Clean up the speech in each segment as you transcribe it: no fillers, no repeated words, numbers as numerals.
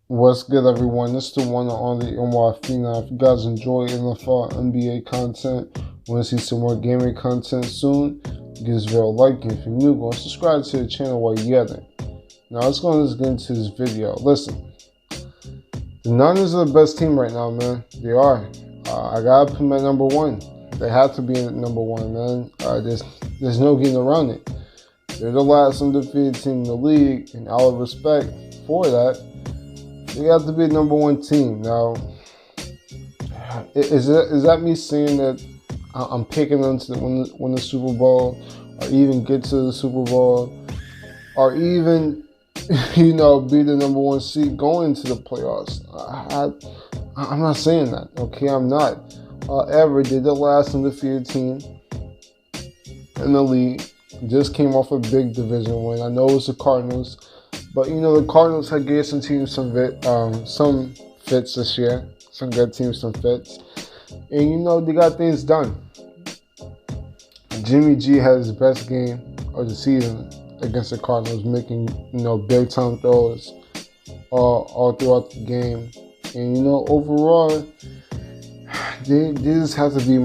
What's good, everyone? This is the one and only Fran. If you guys enjoy NFL NBA content, want to see some more gaming content soon, give this video a like. If you're new, go and subscribe to the channel while you're at it. Now, let's get into this video. Listen, the Niners are the best team right now, man. They are. I gotta put them at number one. They have to be at number one, man. There's no getting around it. They're the last undefeated team in the league, and out of respect for that, they have to be number one team. Now, is that me saying that I'm picking them to win the Super Bowl, or even get to the Super Bowl, or even be the number one seed going into the playoffs? I'm not saying that. Okay, I'm not. However, they're the last undefeated team in the league. Just came off a big division win. I know it was the Cardinals. But the Cardinals had gave some teams some fits this year, some good teams some fits, and they got things done. Jimmy G had his best game of the season against the Cardinals, making big time throws all throughout the game, and overall they just have to be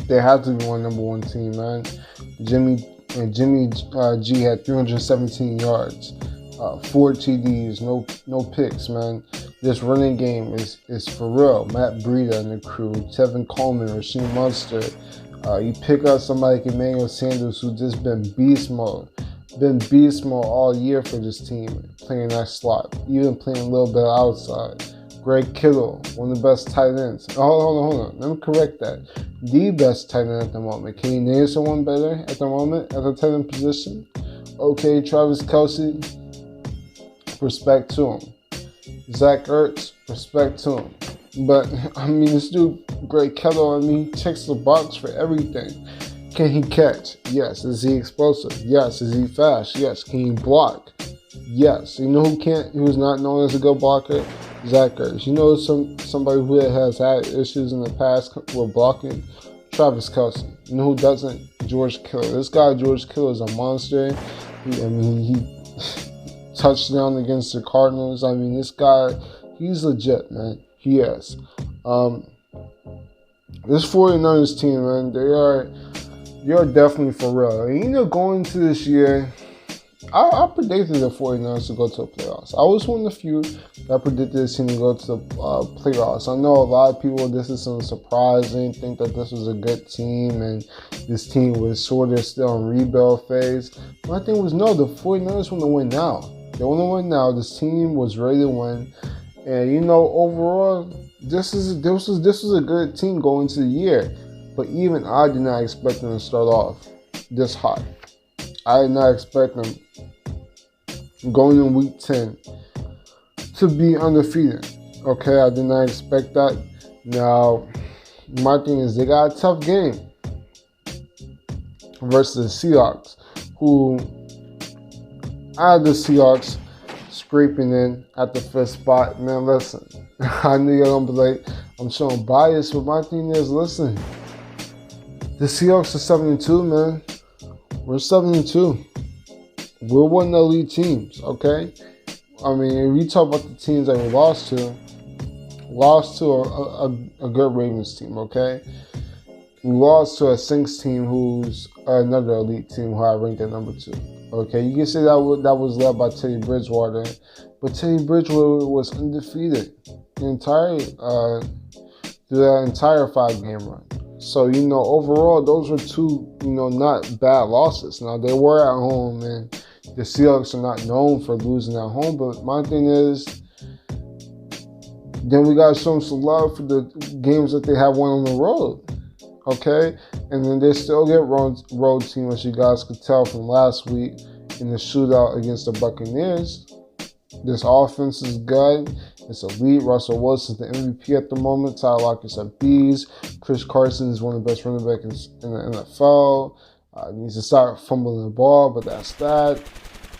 they have to be one number one team, man. Jimmy G had 317 yards, 4 TDs, no picks, man. This running game is for real. Matt Breida and the crew, Tevin Coleman, Rasheem Mostert. You pick up somebody like Emmanuel Sanders, who's just been beast mode all year for this team, playing that slot, even playing a little bit outside. Greg Kittle, one of the best tight ends. Hold on. Let me correct that. The best tight end at the moment. Can you name someone better at the moment at the tight end position? Okay, Travis Kelce, respect to him. Zach Ertz, respect to him. But, this dude, Greg Kittle, he checks the box for everything. Can he catch? Yes. Is he explosive? Yes. Is he fast? Yes. Can he block? Yes. You know who's not known as a good blocker? Zach Ertz. Somebody who has had issues in the past with blocking? Travis Kelce. You know who doesn't? George Kittle. This guy, George Kittle, is a monster. He touchdown against the Cardinals. This guy, he's legit, man. He is. This 49ers team, man, they are definitely for real. And, going into this year, I predicted the 49ers to go to the playoffs. I was one of the few that predicted this team to go to the playoffs. I know a lot of people, this is some surprising, think that this was a good team and this team was sort of still in rebuild phase. My thing was, no, the 49ers want to win now. They want to win now. This team was ready to win. And, overall, this was a good team going into the year. But even I did not expect them to start off this hot. I did not expect them going in week 10 to be undefeated. Okay, I did not expect that. Now, my thing is, they got a tough game versus the Seahawks, who I had the Seahawks scraping in at the fifth spot. Man, listen, I knew you're going to be like, I'm showing bias, but my thing is, listen, the Seahawks are 7-2, man. We're 7-2. We're one of the elite teams, okay? If you talk about the teams that we lost to a good Ravens team, okay? We lost to a Saints team who's another elite team who I ranked at number 2. Okay, you can say that was led by Teddy Bridgewater, but Teddy Bridgewater was undefeated through that entire 5-game run. So, overall, those were two, not bad losses. Now, they were at home, and the Seahawks are not known for losing at home. But my thing is, then we got to show them some love for the games that they have won on the road. Okay? And then they still get road team, as you guys could tell from last week in the shootout against the Buccaneers. This offense is good. It's elite. Russell Wilson's the MVP at the moment. Tyler Lockett's at B's. Chris Carson is one of the best running backs in the NFL. Needs to start fumbling the ball, but that's that.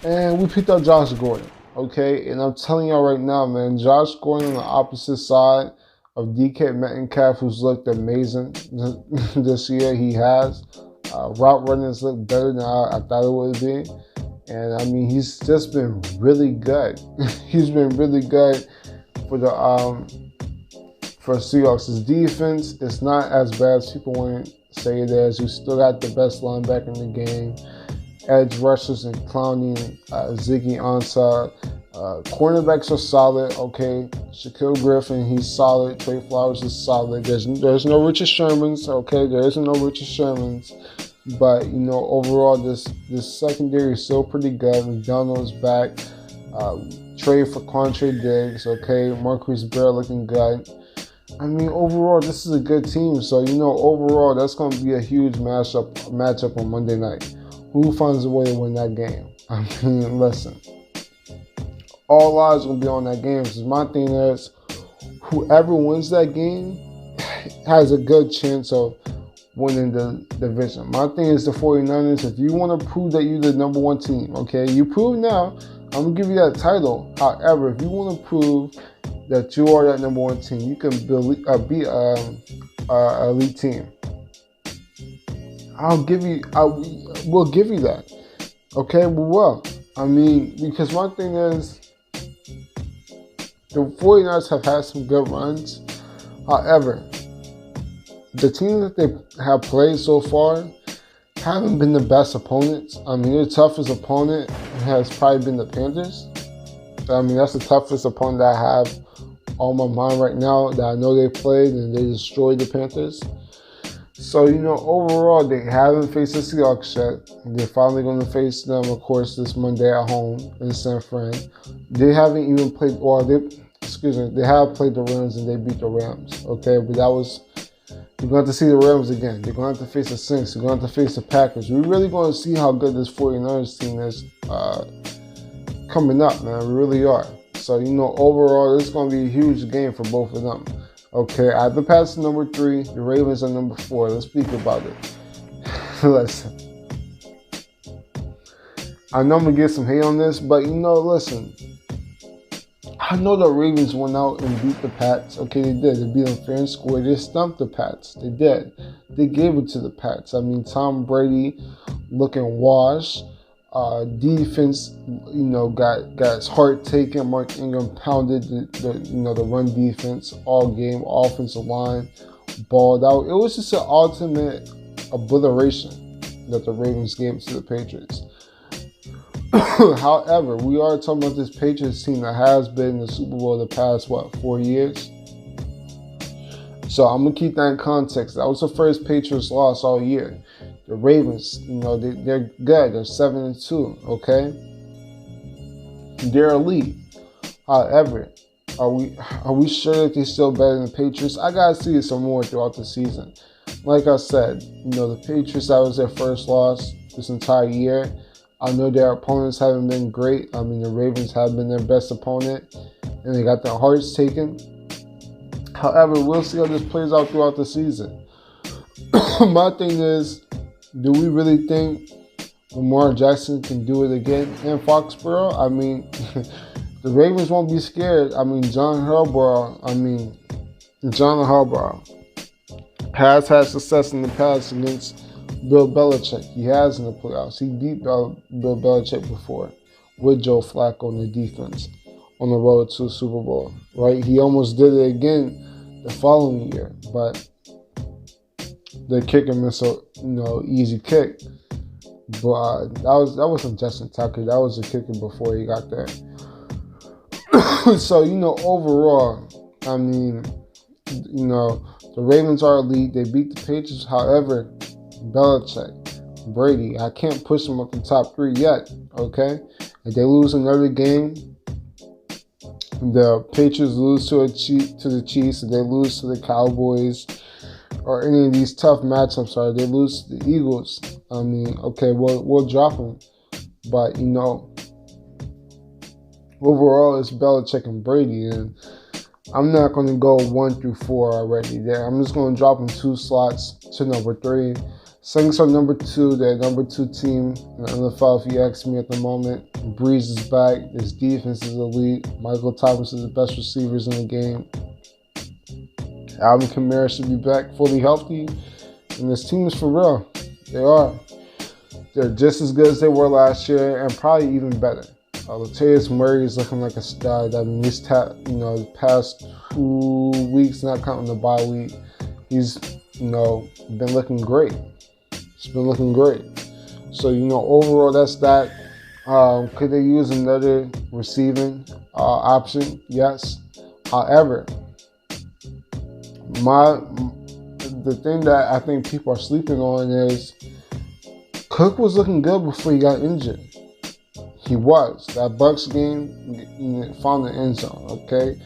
And we picked up Josh Gordon, okay? And I'm telling y'all right now, man, Josh Gordon on the opposite side of DK Metcalf, who's looked amazing this year. He has. Route runners look better than I thought it would be. And I mean, he's just been really good. He's been really good for the Seahawks. His defense is not as bad as people want to say it is. You still got the best linebacker in the game. Edge rushers and Clowney, Ziggy Ansah. Cornerbacks are solid. Okay, Shaquille Griffin, he's solid. Trey Flowers is solid. There's no Richard Shermans. Okay, there isn't no Richard Shermans. But overall, this secondary is still pretty good. McDonald's back. Trade for Quantre Diggs. Okay, Marquise Bear looking good. I mean, overall, this is a good team. So overall, that's going to be a huge matchup on Monday night. Who finds a way to win that game? I mean, listen. All eyes are going to be on that game. Because my thing is, whoever wins that game has a good chance of winning the division. My thing is the 49ers, if you want to prove that you're the number one team, okay, you prove now, I'm going to give you that title. However, if you want to prove that you are that number one team, you can be an elite team. We'll give you that. Okay, well, I mean, because my thing is, the 49ers have had some good runs. However, the teams that they have played so far haven't been the best opponents. I mean, their toughest opponent has probably been the Panthers. I mean, that's the toughest opponent that I have on my mind right now that I know they played and they destroyed the Panthers. So, overall, they haven't faced the Seahawks yet. They're finally going to face them, of course, this Monday at home in San Fran. They haven't even played, they have played the Rams and they beat the Rams. Okay, but you're going to have to see the Rams again. They're going to have to face the Saints. They're going to have to face the Packers. We're really going to see how good this 49ers team is coming up, man. We really are. So, overall, this is going to be a huge game for both of them. Okay, I have the Pats number 3. The Ravens are number 4. Let's speak about it. Listen. I know I'm going to get some hate on this, but, listen. I know the Ravens went out and beat the Pats. Okay, they did. They beat them fair and square. They stumped the Pats. They did. They gave it to the Pats. I mean, Tom Brady looking washed. Defense, got his heart taken. Mark Ingram pounded the run defense all game. Offensive line balled out. It was just an ultimate obliteration that the Ravens gave to the Patriots. However, we are talking about this Patriots team that has been in the Super Bowl the past 4 years. So I'm gonna keep that in context. That was the first Patriots loss all year. The Ravens, they're good. They're 7-2. Okay, they're elite. However, are we sure that they're still better than the Patriots? I gotta see some more throughout the season. Like I said, the Patriots, that was their first loss this entire year. I know their opponents haven't been great. I mean, the Ravens have been their best opponent, and they got their hearts taken. However, we'll see how this plays out throughout the season. My thing is, do we really think Lamar Jackson can do it again in Foxborough? I mean, the Ravens won't be scared. I mean, John Harbaugh has had success in the past against Bill Belichick. He has in the playoffs. He beat Bill Belichick before with Joe Flacco on the defense on the road to the Super Bowl, right? He almost did it again the following year, but the kicker missed a easy kick. But that wasn't Justin Tucker. That was the kicker before he got there. So overall, I mean, the Ravens are elite. They beat the Patriots. However, Belichick, Brady, I can't push them up the top 3 yet. Okay, if they lose another game, the Patriots lose to the Chiefs, if they lose to the Cowboys, or any of these tough matchups, or they lose to the Eagles, I mean, okay, we'll drop them. But overall, it's Belichick and Brady, and I'm not going to go 1 through 4 already there. I'm just going to drop them 2 slots to number 3. Saints are number 2. They're number 2 team in the NFL, if you ask me at the moment. Breeze is back. His defense is elite. Michael Thomas is the best receivers in the game. Alvin Kamara should be back fully healthy. And this team is for real. They are. They're just as good as they were last year, and probably even better. Latavius Murray is looking like a stud. I mean, the past 2 weeks, not counting the bye week, he's been looking great. It's been looking great. So overall, that's that. Could they use another receiving option? Yes. However, the thing that I think people are sleeping on is Cook was looking good before he got injured. He was. That Bucks game, found the end zone, okay?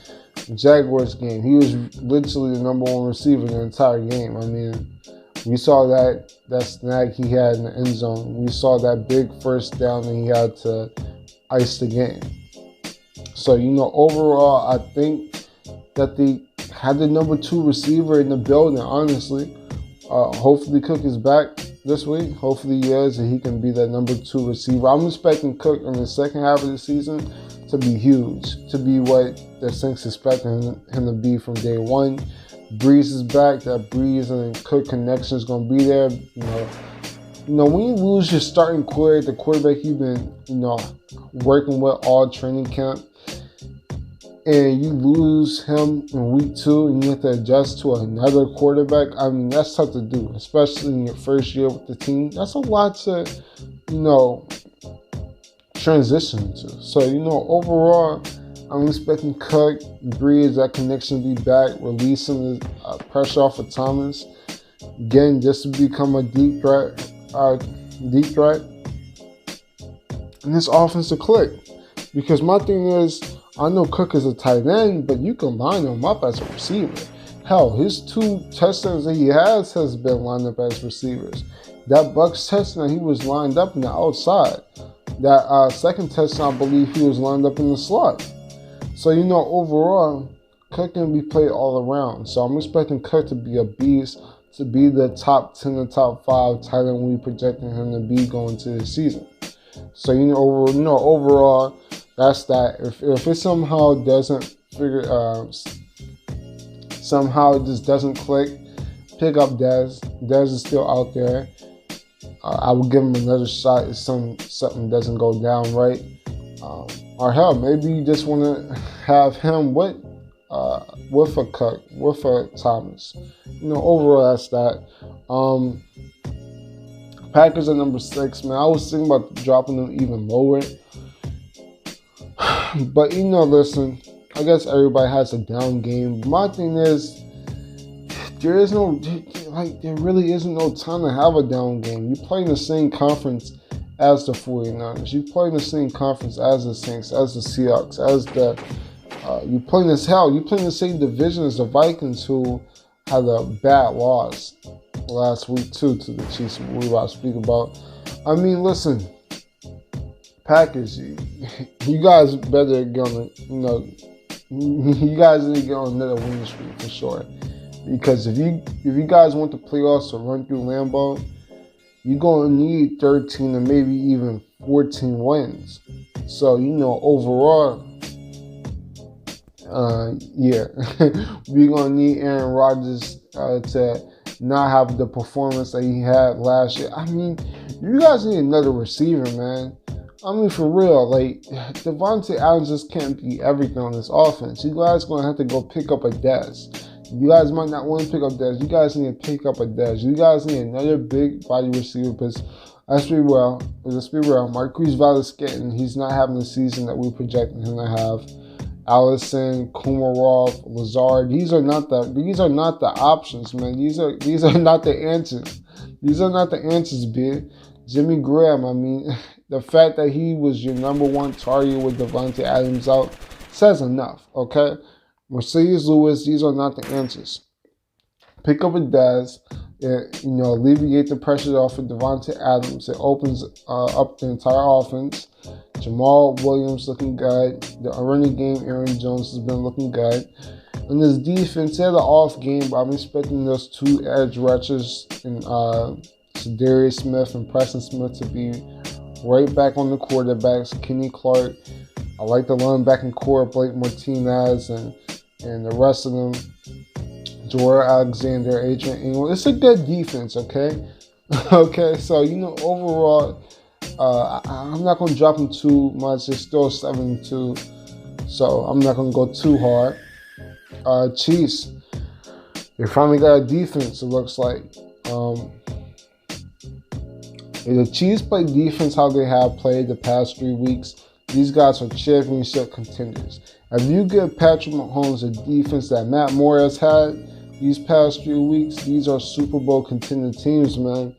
Jaguars game, he was literally the number one receiver in the entire game. I mean, we saw that snag he had in the end zone. We saw that big first down and he had to ice the game. So, overall, I think that they had the number 2 receiver in the building, honestly. Hopefully Cook is back this week. Hopefully he is, and he can be that number 2 receiver. I'm expecting Cook in the second half of the season to be huge, to be what the Saints expecting him to be from day one. Breeze is back. That Breeze and Cook connection is going to be there. When you lose your starting quarterback, the quarterback you've been, working with all training camp, and you lose him in week 2 and you have to adjust to another quarterback, I mean, that's tough to do, especially in your first year with the team. That's a lot to, transition to. So, overall, I'm expecting Cook, Breeze, that connection to be back, releasing the pressure off of Thomas. Again, just to become a deep threat. And this offense to click. Because my thing is, I know Cook is a tight end, but you can line him up as a receiver. Hell, his 2 touchdowns that he has been lined up as receivers. That Bucks touchdown, he was lined up in the outside. That second touchdown, I believe he was lined up in the slot. So, overall, Cook can be played all around. So I'm expecting Cook to be a beast, to be the top 10 and top 5 tight end we projecting him to be going to the season. So, overall, that's that. If it somehow doesn't somehow it just doesn't click, pick up Dez. Dez is still out there. I will give him another shot if something doesn't go down right. Or hell, maybe you just want to have him with a Cook, with a Thomas. Overall, that's that. Packers are number 6, man. I was thinking about dropping them even lower. But, listen, I guess everybody has a down game. My thing is, there really isn't no time to have a down game. You play in the same conference as the 49ers. You play in the same conference as the Saints, as the Seahawks, you play in the same division as the Vikings, who had a bad loss last week too to the Chiefs, we were speaking about. I mean, listen, Packers, you guys better get on you guys need to get on another winning streak for sure. Because if you guys want the playoffs to run through Lambeau, you're going to need 13 or maybe even 14 wins. So, overall, we're going to need Aaron Rodgers to not have the performance that he had last year. I mean, you guys need another receiver, man. I mean, for real, Devontae Adams just can't be everything on this offense. You guys going to have to go pick up a Dez. You guys might not want to pick up Dez. You guys need to pick up a Dez. You guys need another big body receiver because, let's be real, Marquise Valdes-Scantling, he's not having the season that we projected him to have. Allison, Kumarov, Lazard, these are not the options, man. These are not the answers. These are not the answers, B. Jimmy Graham, I mean, the fact that he was your number 1 target with Devontae Adams out says enough, okay? Mercedes Lewis, these are not the answers. Pick up a Dez, alleviate the pressure off of Devontae Adams. It opens up the entire offense. Jamal Williams looking good. The running game, Aaron Jones has been looking good. And this defense had an off game, but I'm expecting those 2 edge rushers and Darius Smith and Preston Smith to be right back on the quarterbacks. Kenny Clark. I like the linebacking core, Blake Martinez and the rest of them. Jorah Alexander, Adrian England. It's a good defense, okay? Okay, so overall, I'm not gonna drop them too much. It's still 7-2, so I'm not gonna go too hard. Chiefs, they finally got a defense. It looks like. If the Chiefs play defense how they have played the past 3 weeks, these guys are championship contenders. If you give Patrick Mahomes a defense that Matt Moore has had these past few weeks, these are Super Bowl contending teams, man.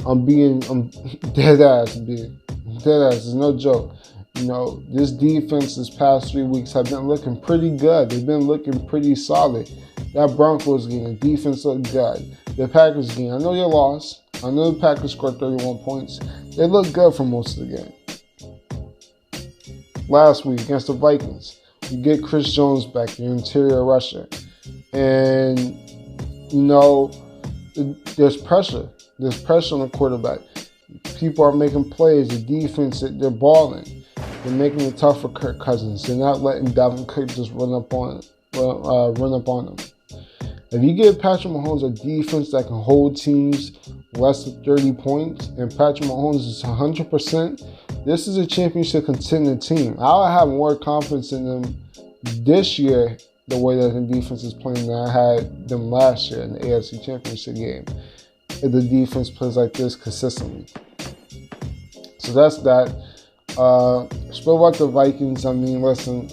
I'm dead ass, dude. Dead ass. It's no joke. This defense this past 3 weeks have been looking pretty good. They've been looking pretty solid. That Broncos game, the defense looked good. The Packers game, I know they lost. I know the Packers scored 31 points. They looked good for most of the game. Last week against the Vikings, you get Chris Jones back, your interior rusher. And, there's pressure. There's pressure on the quarterback. People are making plays. The defense, they're balling. They're making it tough for Kirk Cousins. They're not letting Dalvin Cook just run up on them. If you give Patrick Mahomes a defense that can hold teams less than 30 points, and Patrick Mahomes is 100%, this is a championship contending team. I'll have more confidence in them this year, the way that the defense is playing, than I had them last year in the AFC Championship game, if the defense plays like this consistently. So that's that. Spoke about the Vikings. I mean, listen,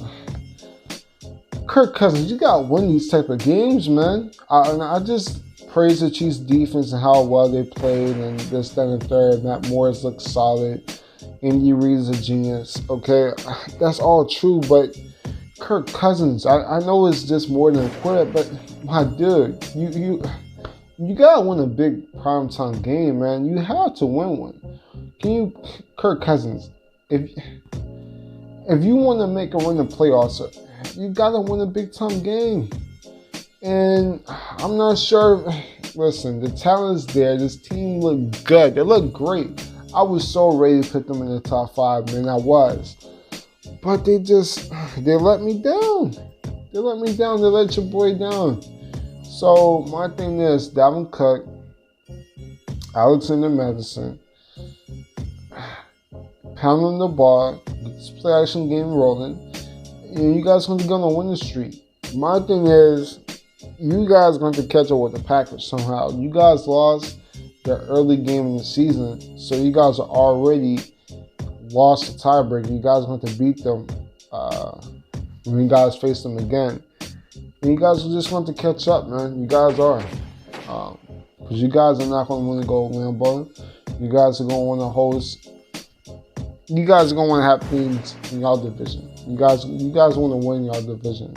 Kirk Cousins, you got to win these type of games, man. I just praise the Chiefs' defense and how well they played and this, that, and the third. Matt Morris looks solid. Andy Reid is a genius. Okay, that's all true, but Kirk Cousins, I know it's just more than a quarterback, but my dude, you gotta win a big primetime game, man. You have to win one. Kirk Cousins, if you want to make a run in the playoffs, you gotta win a big time game. And I'm not sure. Listen, the talent's there. This team looked good. They look great. I was so ready to put them in the top 5, man. I was. But they let me down. They let your boy down. So my thing is, Dalvin Cook, Alexander Madison, pounding the ball, get this play action game rolling, and you guys going to go on a winning streak. My thing is, you guys going to catch up with the Packers somehow. You guys lost the early game in the season, so you guys are already lost the tiebreaker. You guys are going to beat them when you guys face them again. And you guys are just going to catch up, man. You guys are. Because you guys are not going to want to go Lambeau. You guys are going to want to host. You guys are going to want to have things in y'all division. You guys want to win y'all division.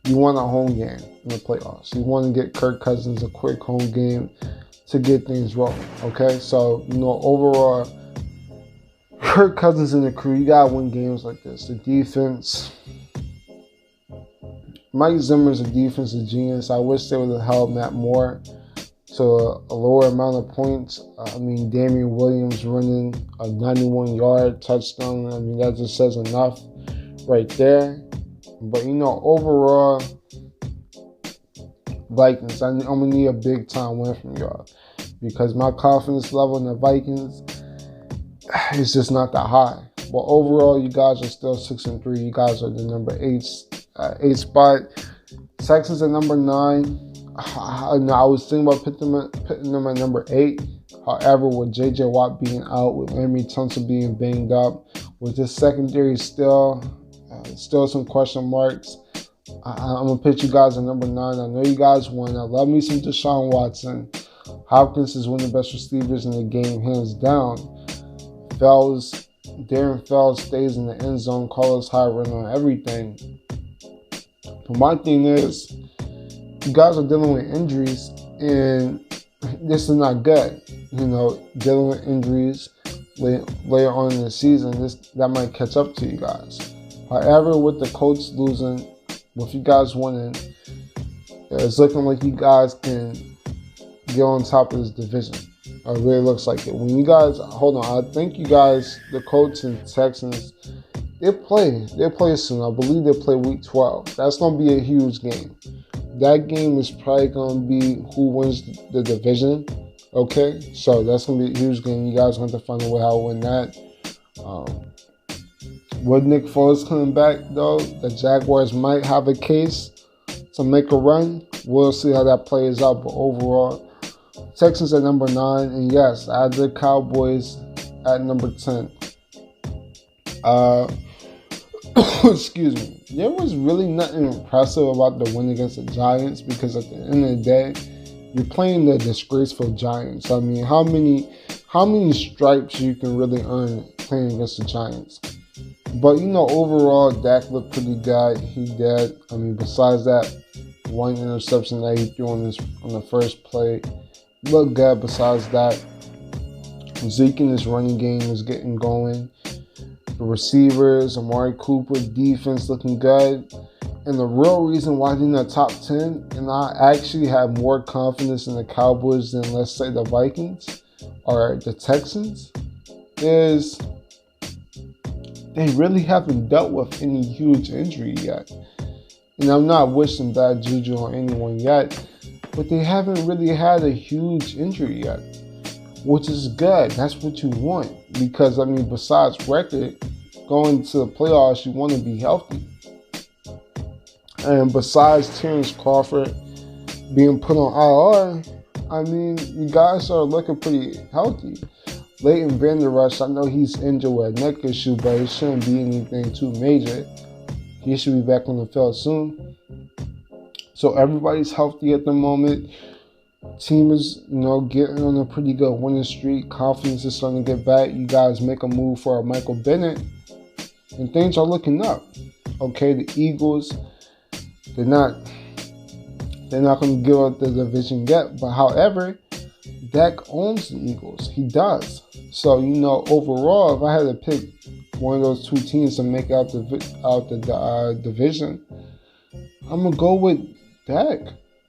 You want a home game in the playoffs. You want to get Kirk Cousins a quick home game to get things rolling. Okay? So, overall, Kirk Cousins and the crew, you got to win games like this. The defense. Mike Zimmer's a defensive genius. I wish they would have held Matt Moore to a lower amount of points. Damian Williams running a 91-yard touchdown. That just says enough right there. But, overall, Vikings, I'm going to need a big-time win from y'all. Because my confidence level in the Vikings is just not that high. But overall, you guys are still 6-3. You guys are the number 8 spot. Texans at number 9. I was thinking about putting them at number 8. However, with J.J. Watt being out, with Laremy Tunsil being banged up, with this secondary still some question marks, I'm going to put you guys at number 9. I know you guys won. I love me some Deshaun Watson. Hopkins is one of the best receivers in the game, hands down. Darren Fells stays in the end zone. Carlos Hyde running on everything. But my thing is, you guys are dealing with injuries, and this is not good. Dealing with injuries later on in the season, that might catch up to you guys. However, with the Colts losing, with you guys winning, it's looking like you guys can get on top of this division. It really looks like it. When you guys, hold on, I think you guys, the Colts and Texans, they play soon. I believe they play week 12. That's going to be a huge game. That game is probably going to be who wins the division. Okay, so that's gonna be a huge game. You guys want to find a way how to win that. With Nick Foles coming back, though, the Jaguars might have a case to make a run. We'll see how that plays out. But overall, Texans at number 9, and yes, I had the Cowboys at number 10. Excuse me. There was really nothing impressive about the win against the Giants because at the end of the day, you're playing the disgraceful Giants. I mean, how many stripes you can really earn playing against the Giants? But overall, Dak looked pretty good. He did. I mean, besides that one interception that he threw on the first play, looked good. Besides that, Zeke in his running game is getting going. The receivers, Amari Cooper, defense looking good. And the real reason why they're in the top 10, and I actually have more confidence in the Cowboys than, let's say, the Vikings or the Texans, is they really haven't dealt with any huge injury yet. And I'm not wishing bad juju on anyone yet, but they haven't really had a huge injury yet, which is good. That's what you want because, I mean, besides record, going to the playoffs, you want to be healthy. And besides Terrence Crawford being put on IR, I mean, you guys are looking pretty healthy. Leighton Vander Esch, I know he's injured with a neck issue, but it shouldn't be anything too major. He should be back on the field soon. So everybody's healthy at the moment. Team is, getting on a pretty good winning streak. Confidence is starting to get back. You guys make a move for Michael Bennett, and things are looking up. Okay, the Eagles, they're not going to give up the division yet. But however, Dak owns the Eagles. He does. So overall, if I had to pick one of those two teams to make out the division, I'm gonna go with Dak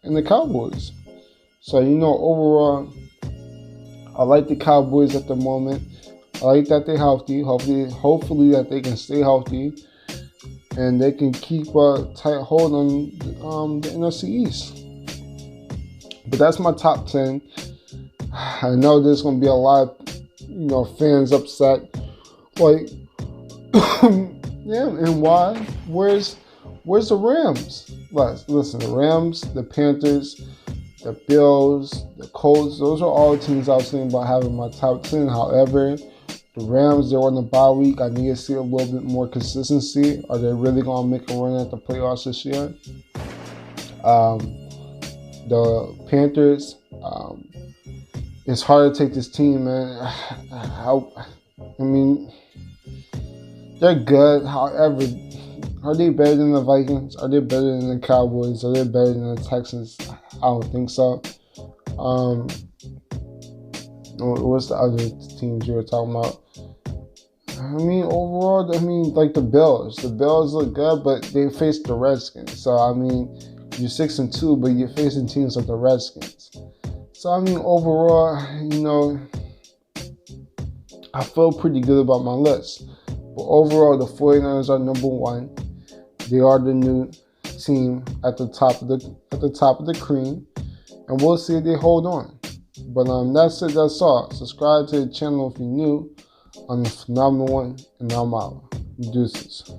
and the Cowboys. So overall, I like the Cowboys at the moment. I like that they're healthy. Hopefully that they can stay healthy and they can keep a tight hold on the NFC East. But that's my top 10. I know there's gonna be a lot of fans upset. Like, yeah, and why? Where's the Rams? Listen, the Rams, the Panthers, the Bills, the Colts, those are all teams I was thinking about having my top 10. However, the Rams, they're on the bye week. I need to see a little bit more consistency. Are they really going to make a run at the playoffs this year? The Panthers, it's hard to take this team, man. I mean, they're good. However, are they better than the Vikings? Are they better than the Cowboys? Are they better than the Texans? I don't think so. What's the other teams you were talking about? I mean, overall, like the Bills. The Bills look good, but they face the Redskins. So, I mean, you're 6-2, but you're facing teams like the Redskins. So, I mean, overall, I feel pretty good about my list. But overall, the 49ers are number 1. They are the new team at the top of the cream, and we'll see if they hold on. But that's it. That's all. Subscribe to the channel if you're new. I'm the Phenomenal One, and I'm out. Deuces.